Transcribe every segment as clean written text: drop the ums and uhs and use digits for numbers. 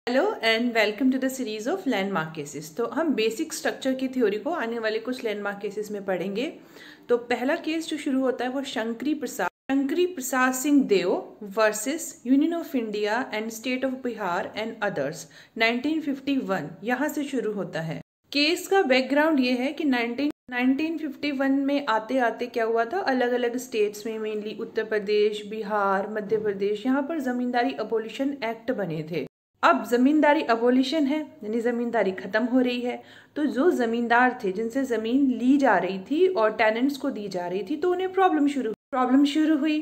Hello and welcome to the series of landmark cases. तो हम basic structure की theory को आने वाले कुछ लैंडमार्क केसेस में पढ़ेंगे। तो पहला केस जो शुरू होता है वो Shankari Prasad Singh Deo versus union of India and state of Bihar and others 1951 यहाँ से शुरू होता है। केस का बैकग्राउंड ये है कि 1951 में आते आते क्या हुआ था, अलग अलग स्टेट्स में, मेनली उत्तर प्रदेश, बिहार, मध्य प्रदेश, यहाँ पर जमींदारी अबोलिशन एक्ट बने थे। अब जमींदारी अबोलिशन है यानी जमींदारी खत्म हो रही है, तो जो जमींदार थे जिनसे जमीन ली जा रही थी और टेनेंट्स को दी जा रही थी, तो उन्हें प्रॉब्लम शुरू हुई।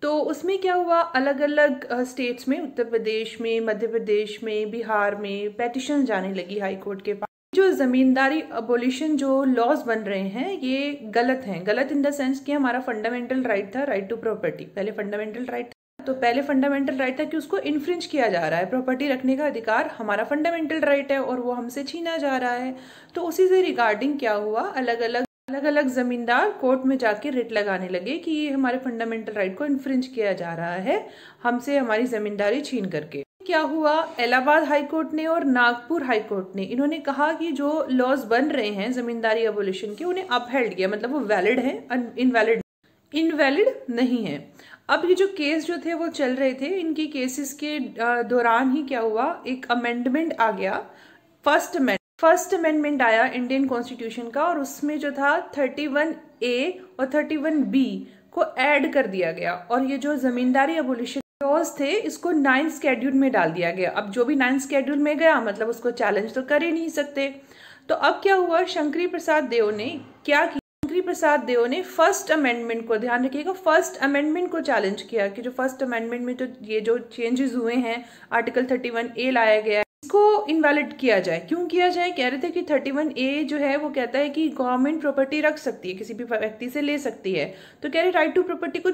तो उसमें क्या हुआ, अलग अलग स्टेट्स में, उत्तर प्रदेश में, मध्य प्रदेश में, बिहार में पेटिशन जाने लगी हाई कोर्ट के पास। जो जमींदारी अबोलिशन जो लॉज बन रहे हैं ये गलत हैं। गलत इन द सेंस कि हमारा फंडामेंटल राइट था राइट टू प्रॉपर्टी, पहले फंडामेंटल राइट था कि उसको इन्फ्रिंज किया जा रहा है। प्रॉपर्टी रखने का अधिकार हमारा फंडामेंटल राइट है और वो हमसे छीना जा रहा है। तो उसी से रिगार्डिंग क्या हुआ, अलग अलग जमींदार कोर्ट में जाके रिट लगाने लगे कि ये हमारे फंडामेंटल राइट को इन्फ्रिंज किया जा रहा है, हमसे हमारी जमींदारी छीन करके। क्या हुआ, इलाहाबाद हाई कोर्ट ने और नागपुर हाई कोर्ट ने इन्होंने कहा कि जो लॉज बन रहे हैं जमींदारी अबोलिशन के, उन्हें अपहेल्ड किया, मतलब वो वैलिड है, इनवैलिड नहीं है। अब ये जो केस जो थे वो चल रहे थे, इनकी केसेस के दौरान ही क्या हुआ, एक अमेंडमेंट आ गया, फर्स्ट अमेंडमेंट आया इंडियन कॉन्स्टिट्यूशन का, और उसमें जो था 31A और 31B को ऐड कर दिया गया, और ये जो जमींदारी अबोलिशन लॉज थे इसको 9th शेड्यूल में डाल दिया गया। अब जो भी 9th शेड्यूल में गया मतलब उसको चैलेंज तो कर ही नहीं सकते। तो अब क्या हुआ, शंकरी प्रसाद देव ने क्या किया, शंकरी प्रसाद देव ने फर्स्ट अमेंडमेंट को, ध्यान रखिएगा, फर्स्ट अमेंडमेंट को चैलेंज किया कि जो फर्स्ट अमेंडमेंट में जो ये जो चेंजेस हुए हैं, आर्टिकल 31A लाया गया है, इसको इनवैलिड किया जाए। क्यों किया जाए, कह रहे थे कि 31A जो है वो कहता है कि गवर्नमेंट प्रॉपर्टी रख सकती है, किसी भी व्यक्ति से ले सकती है, तो कह रहे राइट टू प्रॉपर्टी को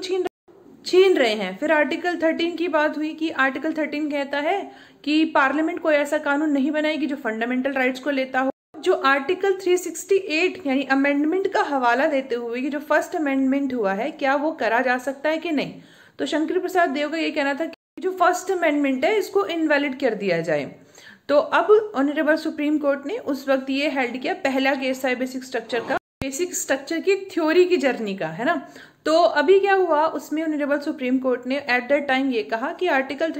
छीन रहे हैं। फिर आर्टिकल 13 की बात हुई कि आर्टिकल 13 कहता है कि पार्लियामेंट कोई ऐसा कानून नहीं बनाएगी जो फंडामेंटल राइट्स को लेता हो। जो आर्टिकल 368 यानी अमेंडमेंट का हवाला देते हुए कि जो फर्स्ट अमेंडमेंट हुआ है क्या वो करा जा सकता है कि नहीं, तो शंकर प्रसाद देव का ये कहना था कि जो फर्स्ट अमेंडमेंट है इसको इनवैलिड कर दिया जाए। तो अब ऑनरेबल सुप्रीम कोर्ट ने उस वक्त ये हेल्ड किया, पहला केस है बेसिक स्ट्रक्चर की थ्योरी की जर्नी का, है ना। तो अभी क्या हुआ, उसमें ऑनरेबल सुप्रीम कोर्ट ने एट दैट टाइम ये कहा कि आर्टिकल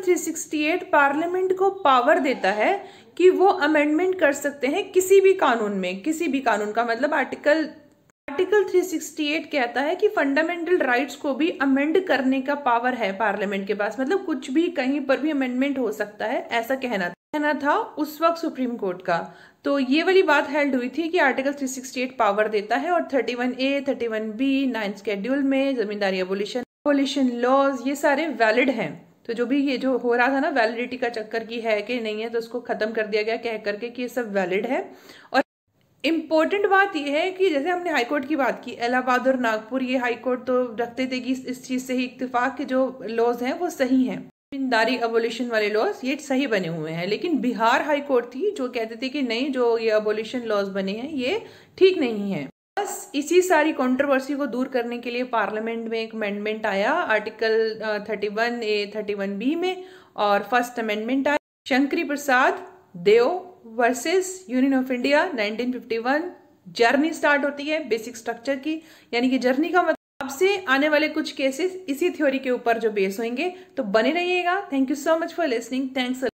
368 पार्लियामेंट को पावर देता है कि वो अमेंडमेंट कर सकते हैं किसी भी कानून में, किसी भी कानून का मतलब आर्टिकल 368 कहता है कि फंडामेंटल राइट्स को भी अमेंड करने का पावर है पार्लियामेंट के पास, मतलब कुछ भी कहीं पर भी अमेंडमेंट हो सकता है, ऐसा कहना था उस वक्त सुप्रीम कोर्ट का। तो ये वाली बात हेल्ड हुई थी कि आर्टिकल 368 पावर देता है, और 31A 31B 9th शेड्यूल में जमींदारी अबोलिशन लॉज ये सारे वैलिड हैं। तो जो भी ये जो हो रहा था ना, वैलिडिटी का चक्कर की है कि नहीं है, तो उसको खत्म कर दिया गया कह करके कि ये सब वैलिड है। और इम्पोर्टेंट बात यह है कि जैसे हमने हाईकोर्ट की बात की, इलाहाबाद और नागपुर, ये हाईकोर्ट तो रखते थे कि इस चीज से ही इत्तेफाक के जो लॉज हैं वो सही हैं, जमींदारी अबोलिशन वाले लॉज ये सही बने हुए हैं। लेकिन बिहार हाई कोर्ट थी जो कहते थे कि नहीं, जो ये अबोलिशन लॉज बने हैं ये ठीक नहीं है। बस इसी सारी कंट्रोवर्सी को दूर करने के लिए पार्लियामेंट में एक अमेंडमेंट आया आर्टिकल 31A 31B में, और फर्स्ट अमेंडमेंट आया Shankari Prasad Deo versus union of India 1951। Journey start होती है बेसिक स्ट्रक्चर की, यानी कि जर्नी का मतलब अब से आने वाले कुछ केसेस इसी थ्योरी के ऊपर जो बेस होंगे। तो बने रहिएगा। Thank you so much for listening. Thanks.